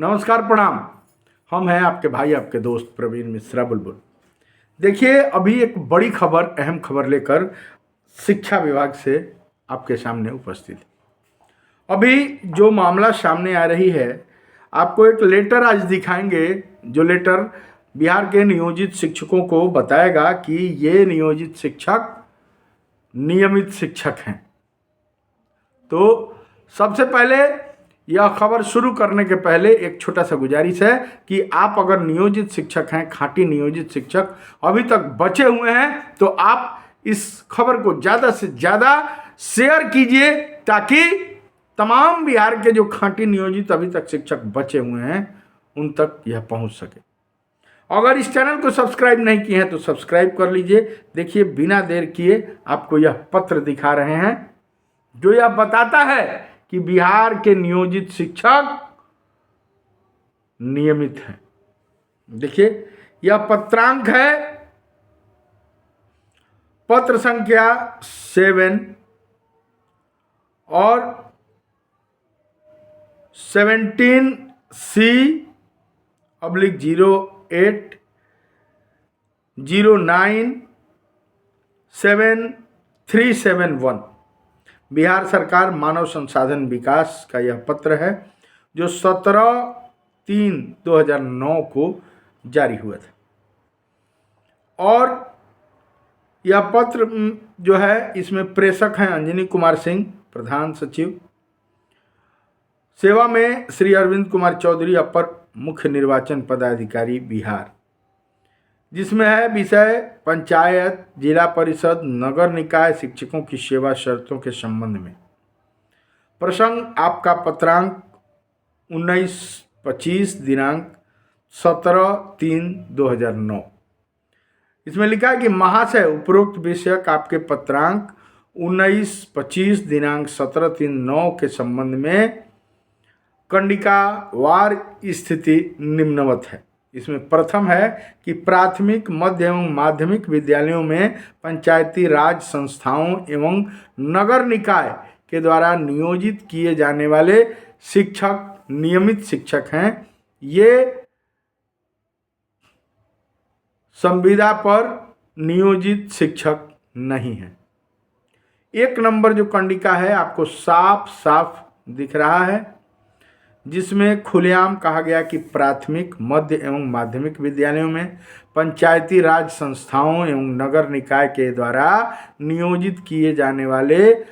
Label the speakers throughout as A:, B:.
A: नमस्कार, प्रणाम। हम हैं आपके भाई, आपके दोस्त प्रवीण मिश्रा बुलबुल। देखिए, अभी एक बड़ी खबर, अहम खबर लेकर शिक्षा विभाग से आपके सामने उपस्थित है। अभी जो मामला सामने आ रही है, आपको एक लेटर आज दिखाएंगे। जो लेटर बिहार के नियोजित शिक्षकों को बताएगा कि ये नियोजित शिक्षक नियमित शिक्षक हैं। तो सबसे पहले यह खबर शुरू करने के पहले एक छोटा सा गुजारिश है कि आप अगर नियोजित शिक्षक हैं, खाँटी नियोजित शिक्षक अभी तक बचे हुए हैं, तो आप इस खबर को ज़्यादा से ज़्यादा शेयर कीजिए ताकि तमाम बिहार के जो खाँटी नियोजित अभी तक शिक्षक बचे हुए हैं उन तक यह पहुंच सके। अगर इस चैनल को सब्सक्राइब नहीं किए हैं तो सब्सक्राइब कर लीजिए। देखिए, बिना देर किए आपको यह पत्र दिखा रहे हैं जो यह बताता है कि बिहार के नियोजित शिक्षक नियमित हैं। देखिए, यह पत्रांक है, पत्र संख्या 7 और 17C/08097371 बिहार सरकार मानव संसाधन विकास का यह पत्र है जो 17/3/2009 को जारी हुआ था। और यह पत्र जो है, इसमें प्रेषक हैं अंजनी कुमार सिंह, प्रधान सचिव। सेवा में श्री अरविंद कुमार चौधरी, अपर मुख्य निर्वाचन पदाधिकारी बिहार। जिसमें है विषय पंचायत, जिला परिषद, नगर निकाय शिक्षकों की सेवा शर्तों के संबंध में। प्रसंग आपका पत्रांक 19/25 दिनांक 17/3/2009। इसमें लिखा है कि महाशय, उपरोक्त विषयक आपके पत्रांक 19/25 दिनांक 17/3/9 के संबंध में कंडिकावार स्थिति निम्नवत है। इसमें प्रथम है कि प्राथमिक, मध्य एवं माध्यमिक विद्यालयों में पंचायती राज संस्थाओं एवं नगर निकाय के द्वारा नियोजित किए जाने वाले शिक्षक नियमित शिक्षक हैं। ये संविदा पर नियोजित शिक्षक नहीं है। 1 नंबर जो कंडिका है आपको साफ साफ दिख रहा है, जिसमें खुलेआम कहा गया कि प्राथमिक, मध्य एवं माध्यमिक विद्यालयों में पंचायती राज संस्थाओं एवं नगर निकाय के द्वारा नियोजित किए जाने वाले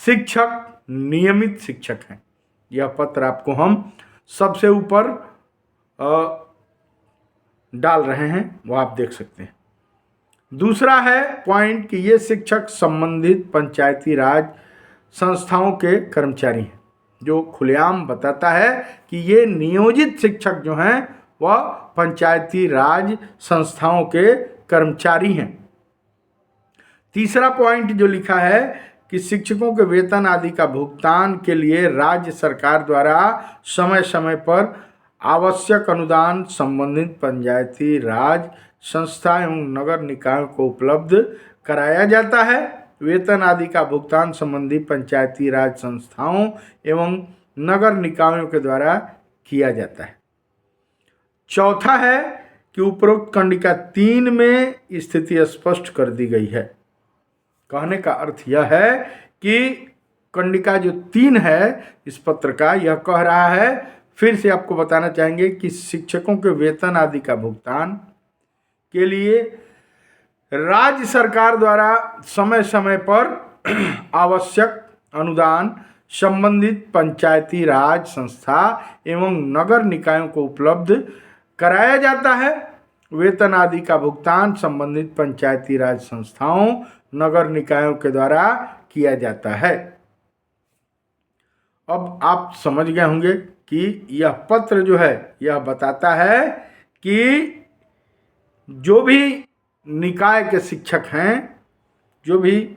A: शिक्षक नियमित शिक्षक हैं। यह पत्र आपको हम सबसे ऊपर डाल रहे हैं, वो आप देख सकते हैं। दूसरा है पॉइंट कि ये शिक्षक संबंधित पंचायती राज संस्थाओं के कर्मचारी हैं, जो खुलेआम बताता है कि ये नियोजित शिक्षक जो हैं वह पंचायती राज संस्थाओं के कर्मचारी हैं। तीसरा पॉइंट जो लिखा है कि शिक्षकों के वेतन आदि का भुगतान के लिए राज्य सरकार द्वारा समय समय पर आवश्यक अनुदान संबंधित पंचायती राज संस्था एवं नगर निकायों को उपलब्ध कराया जाता है। वेतन आदि का भुगतान संबंधी पंचायती राज संस्थाओं एवं नगर निकायों के द्वारा किया जाता है। चौथा है कि उपरोक्त कंडिका 3 में स्थिति स्पष्ट कर दी गई है। कहने का अर्थ यह है कि कंडिका जो 3 है इस पत्र का, यह कह रहा है, फिर से आपको बताना चाहेंगे कि शिक्षकों के वेतन आदि का भुगतान के लिए राज्य सरकार द्वारा समय समय पर आवश्यक अनुदान संबंधित पंचायती राज संस्था एवं नगर निकायों को उपलब्ध कराया जाता है। वेतन आदि का भुगतान संबंधित पंचायती राज संस्थाओं, नगर निकायों के द्वारा किया जाता है। अब आप समझ गए होंगे कि यह पत्र जो है यह बताता है कि जो भी निकाय के शिक्षक हैं, जो भी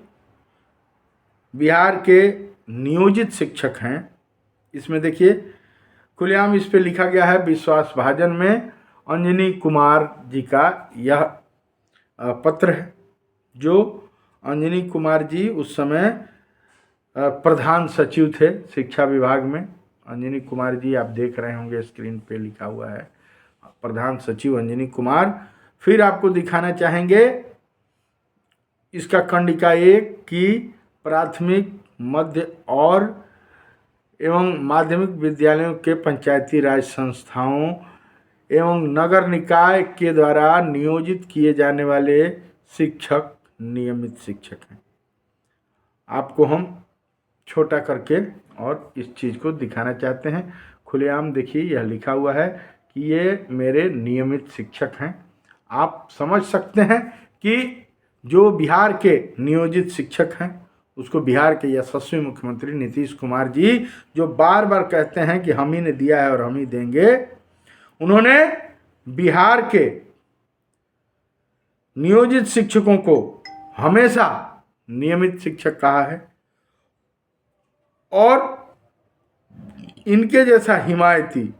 A: बिहार के नियोजित शिक्षक हैं, इसमें देखिए खुलेआम इस पे लिखा गया है। विश्वास भाजन में अंजनी कुमार जी का यह पत्र है, जो अंजनी कुमार जी उस समय प्रधान सचिव थे शिक्षा विभाग में, अंजनी कुमार जी, आप देख रहे होंगे स्क्रीन पे लिखा हुआ है प्रधान सचिव अंजनी कुमार। फिर आपको दिखाना चाहेंगे इसका कंडिका 1 की प्राथमिक, मध्य और एवं माध्यमिक विद्यालयों के पंचायती राज संस्थाओं एवं नगर निकाय के द्वारा नियोजित किए जाने वाले शिक्षक नियमित शिक्षक हैं। आपको हम छोटा करके और इस चीज़ को दिखाना चाहते हैं। खुलेआम देखिए, यह लिखा हुआ है कि ये मेरे नियमित शिक्षक हैं। आप समझ सकते हैं कि जो बिहार के नियोजित शिक्षक हैं उसको बिहार के यशस्वी मुख्यमंत्री नीतीश कुमार जी, जो बार बार कहते हैं कि हम ही ने दिया है और हम ही देंगे, उन्होंने बिहार के नियोजित शिक्षकों को हमेशा नियमित शिक्षक कहा है और इनके जैसा हिमायती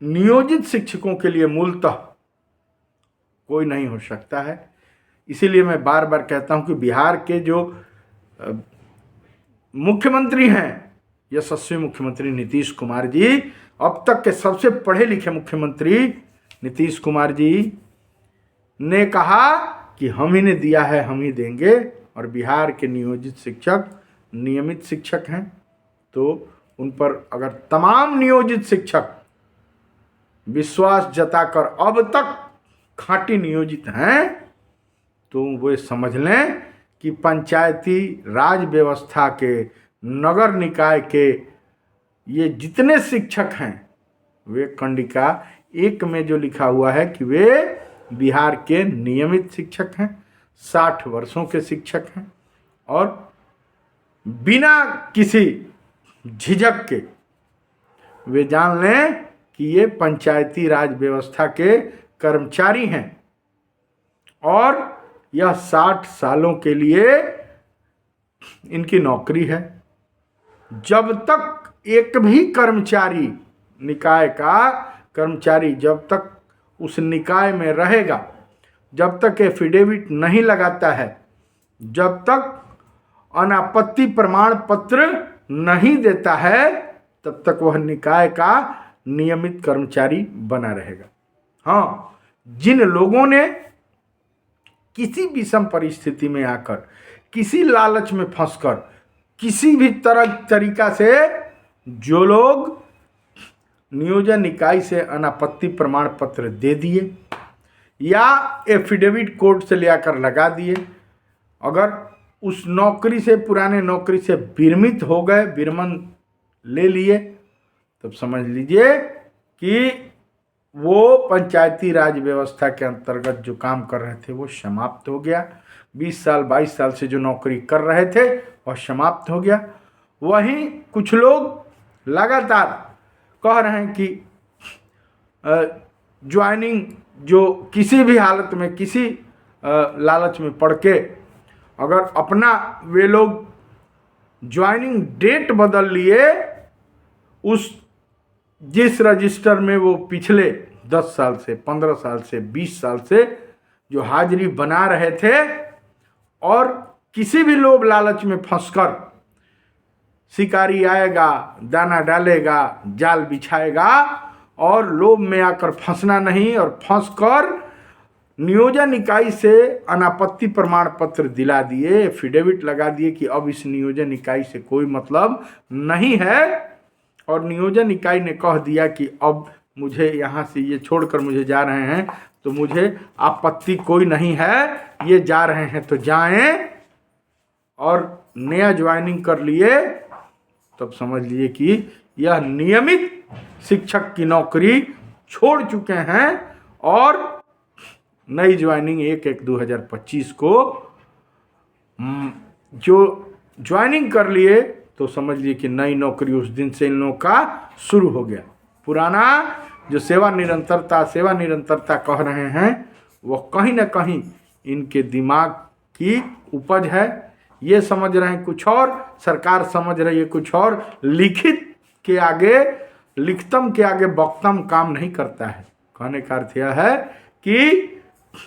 A: नियोजित शिक्षकों के लिए मूलतः कोई नहीं हो सकता है। इसीलिए मैं बार बार कहता हूं कि बिहार के जो मुख्यमंत्री हैं, यशस्वी मुख्यमंत्री नीतीश कुमार जी, अब तक के सबसे पढ़े लिखे मुख्यमंत्री नीतीश कुमार जी ने कहा कि हम ही ने दिया है, हम ही देंगे। और बिहार के नियोजित शिक्षक नियमित शिक्षक हैं, तो उन पर अगर तमाम नियोजित शिक्षक विश्वास जताकर अब तक खाँटी नियोजित हैं तो वे समझ लें कि पंचायती राज व्यवस्था के, नगर निकाय के ये जितने शिक्षक हैं वे कंडिका 1 में जो लिखा हुआ है कि वे बिहार के नियमित शिक्षक हैं, 60 वर्षों के शिक्षक हैं और बिना किसी झिझक के वे जान लें कि ये पंचायती राज व्यवस्था के कर्मचारी हैं और यह 60 सालों के लिए इनकी नौकरी है। जब तक एक भी कर्मचारी, निकाय का कर्मचारी जब तक उस निकाय में रहेगा, जब तक एफिडेविट नहीं लगाता है, जब तक अनापत्ति प्रमाण पत्र नहीं देता है, तब तक वह निकाय का नियमित कर्मचारी बना रहेगा। हाँ, जिन लोगों ने किसी विषम परिस्थिति में आकर, किसी लालच में फंसकर, किसी भी तरीका से जो लोग नियोजन इकाई से अनापत्ति प्रमाण पत्र दे दिए या एफिडेविट कोर्ट से ले आकर लगा दिए, अगर उस नौकरी से, पुराने नौकरी से विरमित हो गए, विरमन ले लिए, तब समझ लीजिए कि वो पंचायती राज व्यवस्था के अंतर्गत जो काम कर रहे थे वो समाप्त हो गया। 20 साल 22 साल से जो नौकरी कर रहे थे वह समाप्त हो गया। वहीं कुछ लोग लगातार कह रहे हैं कि ज्वाइनिंग, जो किसी भी हालत में, किसी लालच में पड़ के अगर अपना वे लोग ज्वाइनिंग डेट बदल लिए, उस जिस रजिस्टर में वो पिछले 10 साल से, 15 साल से, 20 साल से जो हाजिरी बना रहे थे और किसी भी लोभ लालच में फंसकर शिकारी आएगा, दाना डालेगा, जाल बिछाएगा और लोभ में आकर फंसना नहीं, और फंसकर नियोजन इकाई से अनापत्ति प्रमाण पत्र दिला दिए, एफिडेविट लगा दिए कि अब इस नियोजन इकाई से कोई मतलब नहीं है, और नियोजन इकाई ने कह दिया कि अब मुझे यहाँ से ये छोड़कर मुझे जा रहे हैं तो मुझे आपत्ति कोई नहीं है, ये जा रहे हैं तो जाएं, और नया ज्वाइनिंग कर लिए, तब समझ लिए कि यह नियमित शिक्षक की छोड़ चुके हैं और नई ज्वाइनिंग 1/1/2025 को जो ज्वाइनिंग कर लिए, तो समझ लिए कि नई नौकरी उस दिन से इन लोगों का शुरू हो गया। पुराना जो सेवा निरंतरता कह रहे हैं वो कहीं ना कहीं इनके दिमाग की उपज है। ये समझ रहे हैं कुछ और, सरकार समझ रही है कुछ और। लिखित के आगे, लिखतम के आगे वक्तम काम नहीं करता है। कहने का अर्थ यह है कि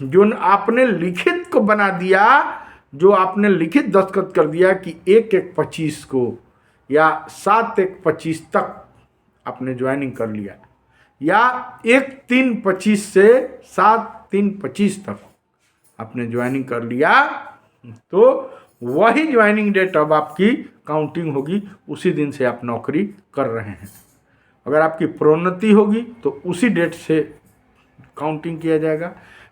A: जो आपने लिखित को बना दिया, जो आपने लिखित दस्तखत कर दिया कि 1/1/25 को या 7/1/25 तक आपने ज्वाइनिंग कर लिया, या 1/3/25 से 7/3/25 तक आपने ज्वाइनिंग कर लिया, तो वही ज्वाइनिंग डेट अब आपकी काउंटिंग होगी, उसी दिन से आप नौकरी कर रहे हैं। अगर आपकी प्रोन्नति होगी तो उसी डेट से काउंटिंग किया जाएगा।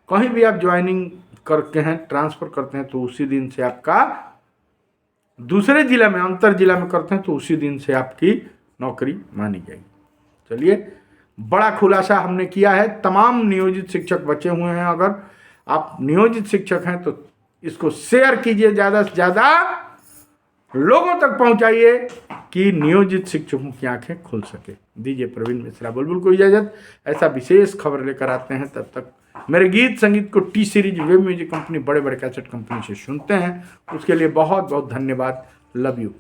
A: कहीं भी आप ज्वाइनिंग करते हैं, ट्रांसफ़र करते हैं, तो उसी दिन से आपका, दूसरे जिला में, अंतर जिला में करते हैं तो उसी दिन से आपकी नौकरी मानी जाएगी। चलिए, बड़ा खुलासा हमने किया है। तमाम नियोजित शिक्षक बचे हुए हैं, अगर आप नियोजित शिक्षक हैं तो इसको शेयर कीजिए, ज़्यादा से ज़्यादा लोगों तक पहुंचाइए कि नियोजित शिक्षकों की आंखें खुल सके। दीजिए प्रवीण मिश्रा बुलबुल को इजाज़त। ऐसा विशेष खबर लेकर आते हैं, तब तक मेरे गीत संगीत को T series web music company, बड़े बड़े कैसेट कंपनी से सुनते हैं। उसके लिए बहुत बहुत धन्यवाद। Love you.